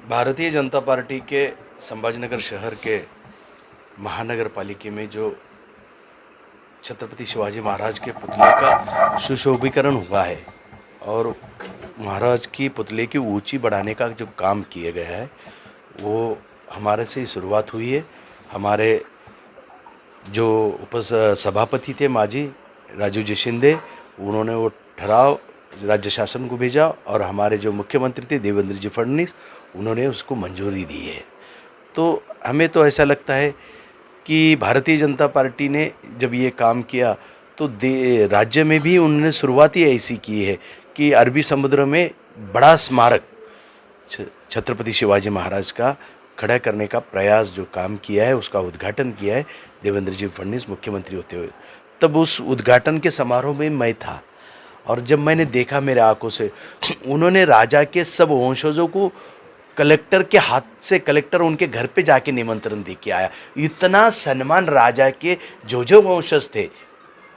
Bharatiya Janata party के संभाजीनगर शहर के महानगर पालिका में जो छत्रपति शिवाजी महाराज के पुतले का सुशोभीकरण हुआ है और महाराज की पुतले की ऊंची बढ़ाने का जो काम किया गया है वो हमारे से ही शुरुआत हुई है। हमारे जो सभापति थे माजी राजू जी शिंदे, उन्होंने वो ठहराव राज्य शासन को भेजा और हमारे जो मुख्यमंत्री थे देवेंद्र जी फडणवीस, उन्होंने उसको मंजूरी दी है। तो हमें तो ऐसा लगता है कि भारतीय जनता पार्टी ने जब ये काम किया तो राज्य में भी उन्होंने शुरुआत ही ऐसी की है कि अरबी समुद्र में बड़ा स्मारक छत्रपति शिवाजी महाराज का खड़ा करने का प्रयास जो काम किया है, उसका उद्घाटन किया है देवेंद्र जी फडणवीस मुख्यमंत्री होते हुए। तब उस उद्घाटन के समारोह में मैं था और जब मैंने देखा मेरे आंखों से, उन्होंने राजा के सब वंशजों को कलेक्टर के हाथ से, कलेक्टर उनके घर पे जाके निमंत्रण दे के आया। इतना सम्मान राजा के जो वंशज थे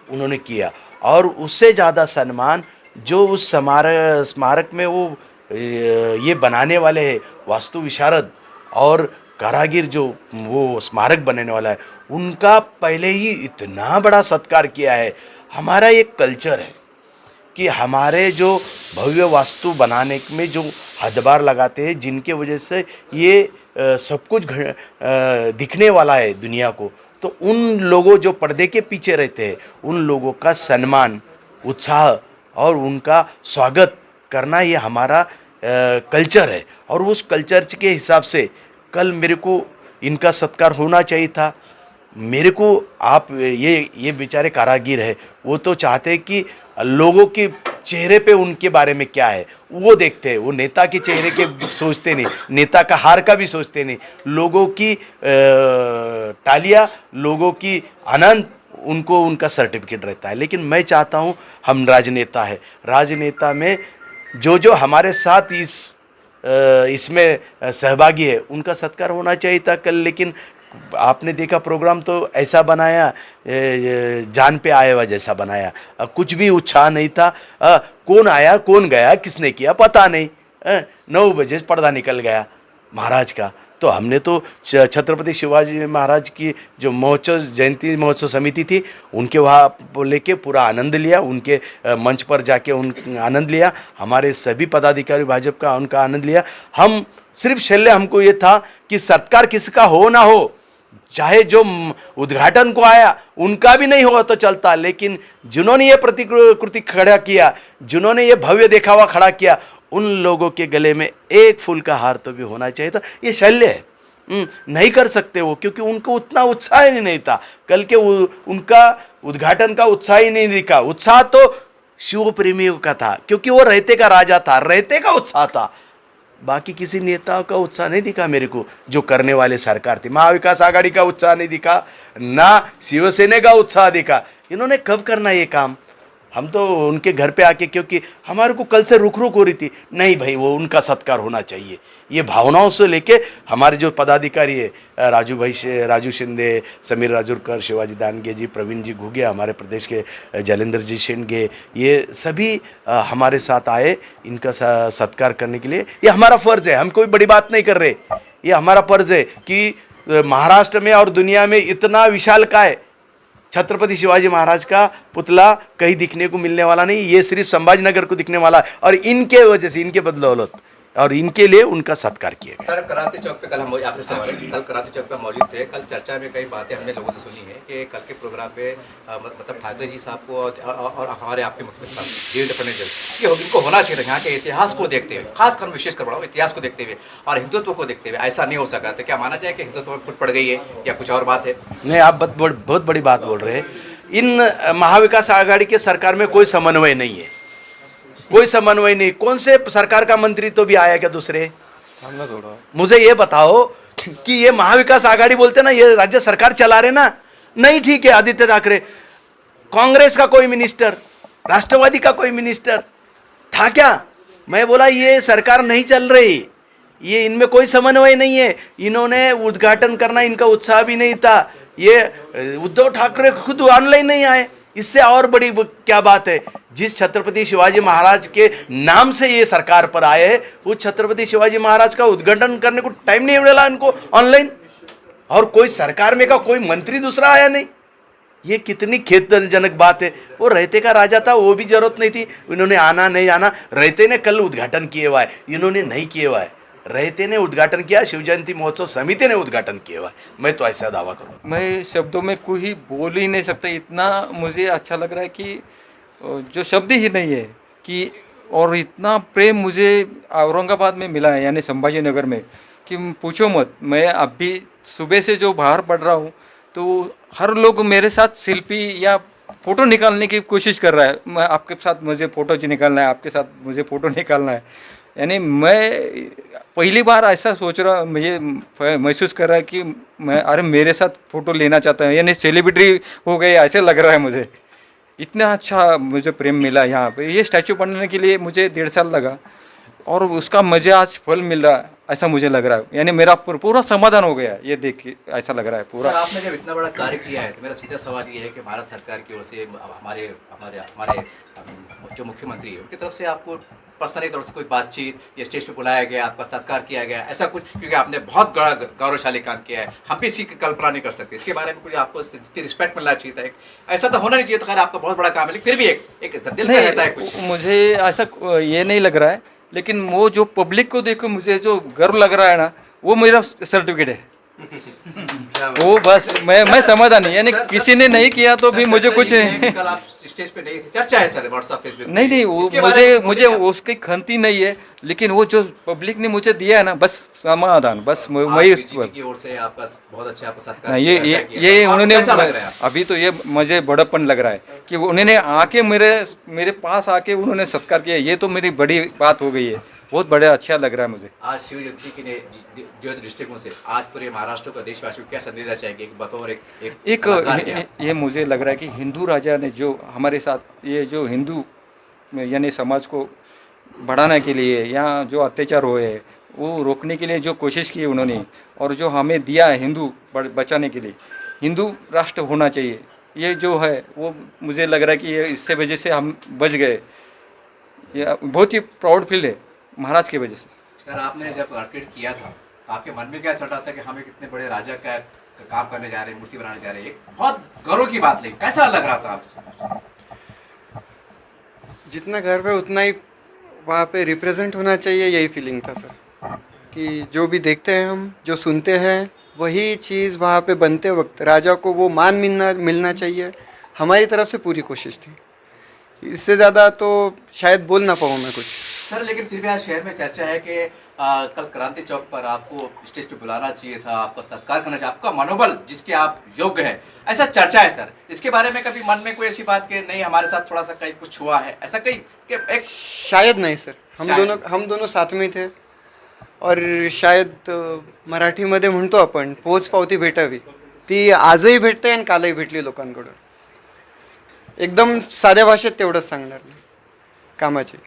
उन्होंने किया और उससे ज़्यादा सम्मान जो उस स्मारक में वो ये बनाने वाले हैं वास्तु विशारद और कारागिर, जो वो स्मारक बनाने वाला है, उनका पहले ही इतना बड़ा सत्कार किया है। हमारा एक कल्चर है कि हमारे जो भव्य वास्तु बनाने में जो हदबार लगाते हैं, जिनके वजह से ये सब कुछ दिखने वाला है दुनिया को, तो उन लोगों जो पर्दे के पीछे रहते हैं उन लोगों का सम्मान, उत्साह और उनका स्वागत करना ये हमारा कल्चर है। और उस कल्चर के हिसाब से कल मेरे को इनका सत्कार होना चाहिए था। मेरे को आप ये बेचारे कारागिर है, वो तो चाहते हैं कि लोगों के चेहरे पे उनके बारे में क्या है वो देखते हैं। वो नेता के चेहरे के सोचते नहीं, नेता का हार का भी सोचते नहीं। लोगों की तालियां, लोगों की आनंद, उनको उनका सर्टिफिकेट रहता है। लेकिन मैं चाहता हूं, हम राजनेता है, राजनेता में जो हमारे साथ इसमें सहभागी है उनका सत्कार होना चाहिए था कल। लेकिन आपने देखा प्रोग्राम तो ऐसा बनाया, जान पे आया हुआ जैसा बनाया, कुछ भी उत्साह नहीं था। कौन आया कौन गया किसने किया पता नहीं। 9 बजे पर्दा निकल गया महाराज का। तो हमने तो छत्रपति शिवाजी महाराज की जो महोत्सव, जयंती महोत्सव समिति थी, उनके वहाँ लेके पूरा आनंद लिया, उनके मंच पर जाके उन आनंद लिया। हमारे सभी पदाधिकारी भाजपा का उनका आनंद लिया। हम सिर्फ शल्य हमको ये था कि सत्कार किसका हो ना हो, चाहे जो उद्घाटन को आया उनका भी नहीं हुआ तो चलता, लेकिन जिन्होंने ये प्रतिकृति खड़ा किया, जिन्होंने ये भव्य देखावा खड़ा किया, उन लोगों के गले में एक फूल का हार तो भी होना चाहिए था। ये शल्य है, नहीं कर सकते वो, क्योंकि उनको उतना उत्साह ही नहीं था। कल के उनका उद्घाटन का उत्साह ही नहीं दिखा। उत्साह तो शिव प्रेमियों का था, क्योंकि वो रहते का राजा था, रहते का उत्साह था। बाकी किसी नेता का उत्साह नहीं दिखा मेरे को। जो करने वाले सरकार थी, महाविकास आघाड़ी का उत्साह नहीं दिखा, ना शिवसेना का उत्साह दिखा। इन्होंने कब करना ये काम? हम तो उनके घर पे आके, क्योंकि हमारे को कल से रुक हो रही थी, नहीं भाई वो उनका सत्कार होना चाहिए, ये भावनाओं से लेके हमारे जो पदाधिकारी है, राजू शिंदे, समीर राजूरकर, शिवाजी दानगे जी, प्रवीण जी घुगे, हमारे प्रदेश के जलेंद्र जी शेंडगे, ये सभी हमारे साथ आए इनका सत्कार करने के लिए। ये हमारा फ़र्ज़ है, हम कोई बड़ी बात नहीं कर रहे। ये हमारा फ़र्ज़ है कि महाराष्ट्र में और दुनिया में इतना विशाल काय छत्रपति शिवाजी महाराज का पुतला कहीं दिखने को मिलने वाला नहीं। ये सिर्फ संभाजीनगर को दिखने वाला है और इनके वजह से, इनके बदौलत, और इनके लिए उनका सत्कार किया। सर, क्रांति चौक पे कल हम आपसे सवाल है, कल क्रांति चौक पे मौजूद थे। कल चर्चा में कई बातें हमने लोगों से सुनी है कि कल के प्रोग्राम पे मतलब ठाकरे जी साहब को और हमारे आपके मुख्यमंत्री साहब देवेंद्र फडणवीस, ये इनको होना चाहिए यहाँ के इतिहास को देखते हुए, खासकर विशेष कर बढ़ाओ इतिहास को देखते हुए और हिंदुत्व को देखते हुए। ऐसा नहीं हो सका, तो क्या माना जाए कि हिंदुत्व में फुट पड़ गई है या कुछ और बात है? नहीं, आप बहुत बड़ी बात बोल रहे हैं। इन महाविकास आघाड़ी के सरकार में कोई समन्वय नहीं है, कोई समन्वय नहीं। कौन से सरकार का मंत्री तो भी आया क्या दूसरे? मुझे ये बताओ कि ये महाविकास आघाड़ी बोलते ना, ये राज्य सरकार चला रहे ना, नहीं ठीक है। आदित्य ठाकरे, कांग्रेस का कोई मिनिस्टर, राष्ट्रवादी का कोई मिनिस्टर था क्या? मैं बोला ये सरकार नहीं चल रही, ये इनमें कोई समन्वय नहीं है। इन्होंने उद्घाटन करना, इनका उत्साह भी नहीं था। ये उद्धव ठाकरे खुद ऑनलाइन नहीं आए, इससे और बड़ी क्या बात है, जिस छत्रपति शिवाजी महाराज के नाम से ये सरकार पर आए हैं, उस छत्रपति शिवाजी महाराज का उद्घाटन करने को टाइम नहीं मिला इनको ऑनलाइन, और कोई सरकार में का कोई मंत्री दूसरा आया नहीं। ये कितनी खेदजनक बात है। वो रहते का राजा था, वो भी जरूरत नहीं थी, इन्होंने आना नहीं आना। रहते ने कल उद्घाटन किए हुआ है, इन्होंने नहीं किए हुआ है। रहते ने उद्घाटन किया, शिव जयंती महोत्सव समिति ने उद्घाटन किया हुआ है। मैं तो ऐसा दावा करूँ, मैं शब्दों में कोई बोल ही नहीं सकता, इतना मुझे अच्छा लग रहा है कि जो शब्द ही नहीं है कि, और इतना प्रेम मुझे औरंगाबाद में मिला है, यानी संभाजी नगर में, कि पूछो मत। मैं अभी सुबह से जो बाहर पढ़ रहा हूँ तो हर लोग मेरे साथ सेल्फी या फ़ोटो निकालने की कोशिश कर रहा है। मैं आपके साथ मुझे फ़ोटो निकालना है, आपके साथ मुझे फ़ोटो निकालना है। यानी मैं पहली बार ऐसा सोच रहा, मुझे महसूस कर रहा है कि मैं, अरे मेरे साथ फ़ोटो लेना चाहता हूँ, यानी सेलिब्रिटी हो गए ऐसे लग रहा है मुझे। इतना अच्छा मुझे प्रेम मिला यहाँ पे। ये स्टैचू बनने के लिए मुझे 1.5 साल लगा, और उसका मुझे आज फल मिल रहा है, ऐसा मुझे लग रहा है। यानी मेरा पूरा समाधान हो गया, ये देख के ऐसा लग रहा है पूरा। सर, आपने जब इतना बड़ा कार्य किया है तो मेरा सीधा सवाल ये है कि भारत सरकार की ओर से हमारे हमारे हमारे जो मुख्यमंत्री है उनकी तरफ से आपको पर्सनली तौर से कोई बातचीत या स्टेज पे बुलाया गया, आपका सत्कार किया गया, ऐसा कुछ? क्योंकि आपने बहुत बड़ा गौरवशाली काम किया है, हम भी इसकी कल्पना नहीं कर सकते। इसके बारे में कुछ आपको जितनी रिस्पेक्ट मिलना चाहिए था, एक ऐसा तो होना नहीं चाहिए था। खैर आपका बहुत बड़ा काम है, लेकिन फिर भी एक दिल में रहता है कुछ। मुझे ऐसा ये नहीं लग रहा है, लेकिन वो जो पब्लिक को देखो मुझे जो गर्व लग रहा है ना, वो मेरा सर्टिफिकेट है। वो बस मैं समाधान नहीं, यानी किसी ने नहीं किया तो भी मुझे कुछ कल आप स्टेज पे नहीं थे, चर्चा है सर व्हाट्सएप फेसबुक पे। नहीं, वो मुझे उसकी खंती नहीं है, लेकिन वो जो पब्लिक ने मुझे दिया है ना, बस समाधान, बस वही की ओर से आपका बहुत अच्छा आपका सत्कार ये उन्होंने अभी तो ये मुझे बड़प्पन लग रहा है कि उन्होंने आके मेरे पास आके उन्होंने सत्कार किया। ये तो मेरी बड़ी बात हो गई है, बहुत बड़ा अच्छा लग रहा है मुझे। आज शिव जयंती के जो दृष्टिकोण से आज पूरे महाराष्ट्र को, देशवासियों को क्या संदेश देना चाहेंगे बतौर ये मुझे लग रहा है कि हिंदू राजा ने जो हमारे साथ, ये जो हिंदू यानी समाज को बढ़ाने के लिए या जो अत्याचार हुए हैं वो रोकने के लिए जो कोशिश की उन्होंने, और जो हमें दिया है हिंदू बचाने के लिए, हिंदू राष्ट्र होना चाहिए, ये जो है वो मुझे लग रहा है कि ये इससे वजह से हम बच गए। ये बहुत ही प्राउड फील है महाराज की वजह से। सर, आपने जब मार्केट किया था आपके मन में क्या चल रहा था कि हम एक इतने बड़े राजा का काम करने जा रहे हैं, मूर्ति बनाने जा रहे हैं? एक बहुत गौरव की बात, लेकिन कैसा लग रहा था आपको? जितना गर्व है उतना ही वहाँ पे रिप्रेजेंट होना चाहिए, यही फीलिंग था सर। कि जो भी देखते हैं हम, जो सुनते हैं, वही चीज़ वहाँ पे बनते वक्त राजा को वो मान मिलना चाहिए। हमारी तरफ से पूरी कोशिश थी, इससे ज़्यादा तो शायद बोल ना पाऊँ मैं कुछ। सर, लेकिन फिर भी आज शहर में चर्चा है कि कल क्रांति चौक पर आपको स्टेज पे बुलाना चाहिए था, आपका सत्कार करना चाहिए, आपका मनोबल जिसके आप योग्य है, ऐसा चर्चा है सर। इसके बारे में कभी मन में कोई ऐसी बात कि नहीं हमारे साथ थोड़ा सा कहीं कुछ हुआ है, ऐसा कहीं कि एक? शायद नहीं सर, हम दोनों साथ में थे, और शायद मराठीमध्ये म्हणतो आपण पोच पावती भेटावी, ती आजही भेटते आणि कालही भेटली लोकांकडून। एकदम साध्या भाषेत तेवढंच सांगणार मी कामाची,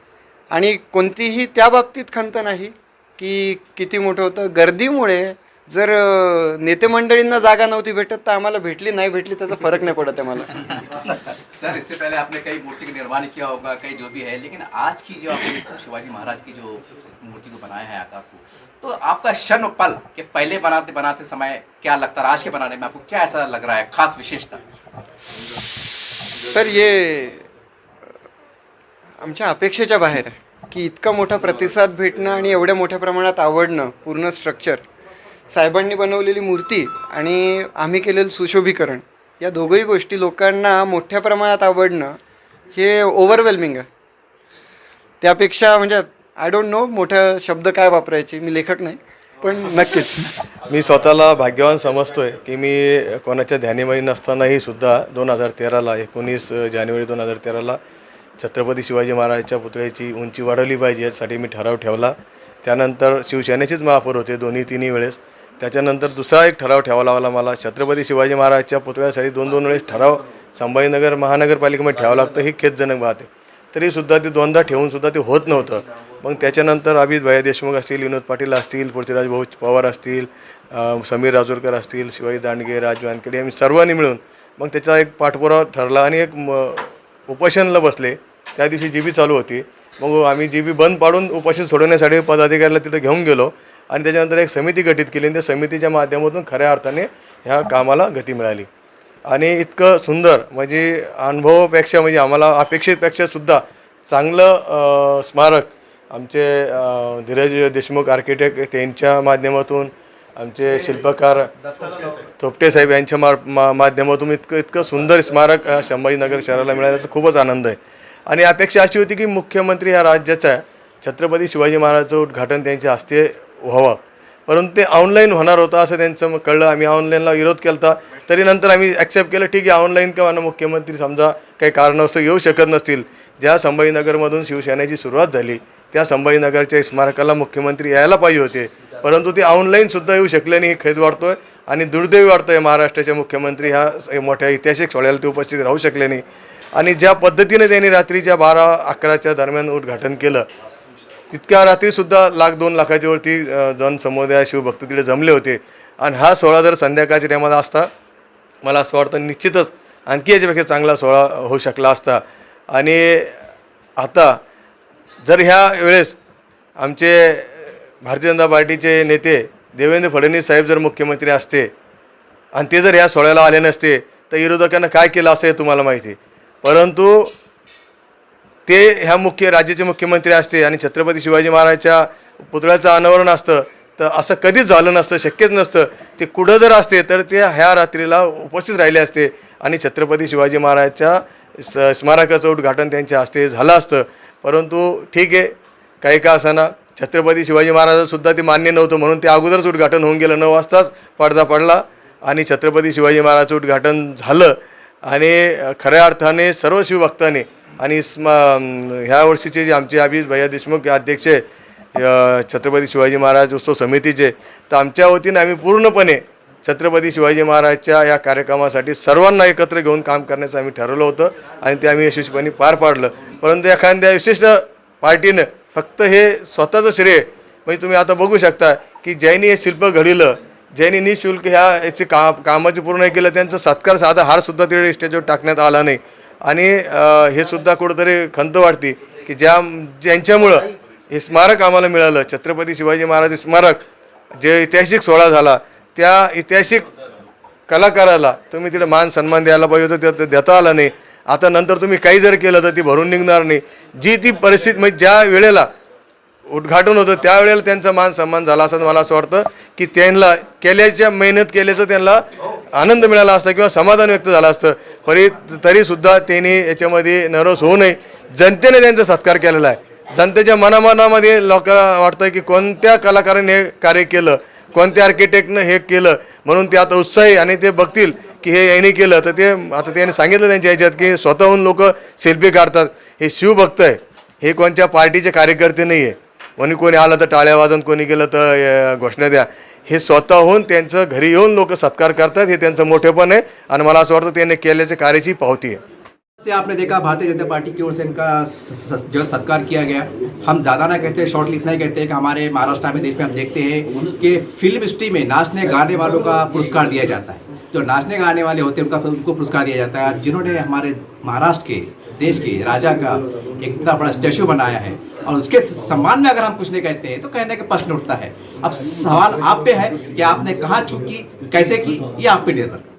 आणि कोणतीही त्या बाबतीत खंत नाही की किती मोठं होतं। गर्दीमुळे जर नेते मंडळींना जागा नव्हती भेटत तर आम्हाला भेटली नाही भेटली त्याचा फरक नाही पडत आहे मला। सर, इससे पहले आपने कई मूर्ति का निर्माण किया होगा, कई जो भी है, लेकिन आज की जो आपने शिवाजी महाराज की जो मूर्ति को बनाया है आकार को, तो आपका क्षण पल के पहले बनाते समय क्या लगता है, आज के बनाने में आपको क्या ऐसा लग रहा है खास विशेषता? सर, ये आमच्या अपेक्षेच्या बाहेर आहे की इतका मोठा प्रतिसाद भेटणं आणि एवढ्या मोठ्या प्रमाणात आवडणं, पूर्ण स्ट्रक्चर, साहेबांनी बनवलेली मूर्ती आणि आम्ही केलेलं सुशोभीकरण, या दोघंही गोष्टी लोकांना मोठ्या प्रमाणात आवडणं हे ओव्हरवेल्मिंग आहे। त्यापेक्षा म्हणजे आय डोंट नो मोठा शब्द काय वापरायचे, मी लेखक नाही, पण नक्कीच मी स्वतःला भाग्यवान समजतोय की मी कोणाच्या ध्यानीमयी नसतानाही सुद्धा 2013ला 19 जानेवारी 2013ला छत्रपती शिवाजी महाराजांच्या पुतळ्याची उंची वाढवली पाहिजे यासाठी मी ठराव ठेवला। त्यानंतर शिवसेनेचीच महापौर होते तिन्ही वेळेस। त्याच्यानंतर दुसरा एक ठराव ठेवावा लागला मला, छत्रपती शिवाजी महाराजांच्या पुतळ्यासाठी 2 वेळेस ठराव संभाजीनगर महानगरपालिकेमध्ये ठेवावं लागतं, ही खेदजनक बात आहे। तरीसुद्धा ते 2दा ठेवूनसुद्धा ते होत नव्हतं। मग त्याच्यानंतर अभित भैया देशमुख असतील, विनोद पाटील असतील, पृथ्वीराज भाऊ पवार असतील, समीर राजूरकर असतील, शिवाजी दांडगे, राजू वानखेडे, आम्ही सर्वांनी मिळून मग त्याचा एक पाठपुरावा ठरला आणि एक उपोषणाला बसले. त्या दिवशी जी बी चालू होती. मग आम्ही जी बी बंद पाडून उपोषण सोडवण्यासाठी पदाधिकाऱ्याला तिथं घेऊन गेलो आणि त्याच्यानंतर एक समिती गठीत केली आणि त्या समितीच्या माध्यमातून खऱ्या अर्थाने ह्या कामाला गती मिळाली. आणि इतकं सुंदर म्हणजे अनुभवापेक्षा म्हणजे आम्हाला अपेक्षेपेक्षा सुद्धा चांगलं स्मारक आमचे धीरज देशमुख आर्किटेक्ट त्यांच्या माध्यमातून, आमचे शिल्पकार थोपटे साहेब यांच्या माध्यमातून इतकं सुंदर स्मारक संभाजीनगर शहराला मिळाल्याचा खूपच आनंद आहे. आणि अपेक्षा अशी होती की मुख्यमंत्री ह्या राज्याच्या छत्रपती शिवाजी महाराजांचं उद्घाटन त्यांच्या हस्ते व्हावं, परंतु ते ऑनलाईन होणार होतं असं त्यांचं कळलं. आम्ही ऑनलाईनला विरोध केला होता, तरी नंतर आम्ही ॲक्सेप्ट केलं, ठीक आहे ऑनलाईन किंवा मुख्यमंत्री समजा काही कारणास्तव येऊ शकत नसतील. ज्या संभाजीनगरमधून शिवसेनेची सुरुवात झाली त्या संभाजीनगरच्या स्मारकाला मुख्यमंत्री यायला पाहिजे होते, परंतु ते ऑनलाईनसुद्धा येऊ शकले नाही. हे खेद वाटतोय आणि दुर्दैवी वाटतंय महाराष्ट्राचे मुख्यमंत्री ह्या मोठ्या ऐतिहासिक सोहळ्याला ते उपस्थित राहू शकले नाही. आणि ज्या पद्धतीने त्यांनी रात्रीच्या 12-11च्या दरम्यान उद्घाटन केलं, तितक्या रात्रीसुद्धा 1-2 लाखाच्या वरती जनसमुदाय शिवभक्त तिकडे जमले होते. आणि हा सोहळा जर संध्याकाळच्या टायमाला असता, मला असं वाटतं निश्चितच आणखी याच्यापेक्षा चांगला सोहळा होऊ शकला असता. आणि आता जर ह्या वेळेस आमचे भारतीय जनता पार्टीचे नेते देवेंद्र फडणवीस साहेब जर मुख्यमंत्री असते आणि ते जर ह्या सोहळ्याला आले नसते तर विरोधकांना काय केलं असं हे तुम्हाला माहिती. परंतु ते ह्या राज्याचे मुख्यमंत्री असते आणि छत्रपती शिवाजी महाराजांच्या पुतळ्याचं अनावरण असतं तर असं कधीच झालं नसतं, शक्यच नसतं. ते कुठं जर असते तर ते ह्या रात्रीला उपस्थित राहिले असते आणि छत्रपती शिवाजी महाराजांच्या स्मारकाचं उद्घाटन त्यांच्या हस्ते झालं असतं. परंतु ठीक आहे, काही का असाना छत्रपती शिवाजी महाराजांसुद्धा ते मान्य नव्हतं, म्हणून ते अगोदरच उद्घाटन होऊन गेलं. 9 वाजताच पडदा पडला आणि छत्रपती शिवाजी महाराजांचं उद्घाटन झालं. आणि खऱ्या अर्थाने सर्व शिवभक्तांनी आणि ह्या वर्षीचे जे आमचे अभिजित भैया देशमुख अध्यक्ष छत्रपती शिवाजी महाराज उत्सव समितीचे, तर आमच्या वतीने आम्ही पूर्णपणे छत्रपती शिवाजी महाराजच्या या कार्यक्रमासाठी सर्वांना एकत्र घेऊन काम करण्याचं आम्ही ठरवलं होतं आणि ते आम्ही यशस्वीपणे पार पाडलं. परंतु एखाद्या विशिष्ट पार्टीनं फक्त हे स्वतःचं श्रेय, म्हणजे तुम्ही आता बघू शकता की ज्यांनी हे शिल्प घडवलं, ज्यांनी निःशुल्क याचे कामाचे पूर्ण केलं, त्यांचा सत्कार साधा हारसुद्धा तिकडे स्टेजवर टाकण्यात आला नाही. आणि हे सुद्धा कुठंतरी खंत वाटते की ज्यांच्यामुळं हे स्मारक आम्हाला मिळालं, छत्रपती शिवाजी महाराज स्मारक जे ऐतिहासिक सोहळा झाला, त्या ऐतिहासिक कलाकाराला तुम्ही तिला मान सन्मान द्यायला पाहिजे होतं, ते देता आला नाही. आता नंतर तुम्ही काही जर केलं तर ती भरून निघणार नाही. जी ती परिस्थिती म्हणजे ज्या वेळेला उद्घाटन होतं त्यावेळेला त्यांचा मान सन्मान झाला असं मला असं वाटतं की त्यांना मेहनत केल्याचं त्यांना आनंद मिळाला असता किंवा समाधान व्यक्त झालं असतं. तरीसुद्धा त्यांनी याच्यामध्ये नरवस होऊ नये. जनतेने त्यांचा सत्कार केलेला आहे. जनतेच्या मनामध्ये लोकांना वाटतं की कोणत्या कलाकाराने हे कार्य केलं, कोणत्या आर्किटेक्टनं हे केलं, म्हणून ते आता उत्साही आणि ते बघतील की हे यांनी केलं. तर ते आता त्यांनी सांगितलं त्यांच्या ह्याच्यात की स्वतःहून लोक सेल्फी काढतात. हे शिवभक्त आहे, हे कोणत्या पार्टीचे कार्यकर्ते नाही आहे. कोणी आलं तर टाळ्या वाजवून, कोणी गेलं तर घोषणा द्या. हे स्वतःहून त्यांचं घरी येऊन लोक सत्कार करतात. हे त्यांचं मोठेपण आहे आणि मला असं वाटतं त्यांनी केल्याच्या कार्याची पावती आहे. से आपने देखा भारतीय जनता पार्टी की ओर से इनका जो सत्कार किया गया. हम ज़्यादा ना कहते, शॉर्टली इतना ही कहते हैं कि हमारे महाराष्ट्र में, देश में हम देखते हैं कि फिल्म इंडस्ट्री में नाचने गाने वालों का पुरस्कार दिया जाता है. जो नाचने गाने वाले होते हैं उनको पुरस्कार दिया जाता है. जिन्होंने हमारे महाराष्ट्र के, देश के राजा का एक इतना बड़ा स्टैचू बनाया है और उसके सम्मान में अगर हम कुछ नहीं कहते हैं तो कहने का प्रश्न उठता है. अब सवाल आप पे है कि आपने कहाँ चूक की, कैसे की, ये आप पे निर्भर.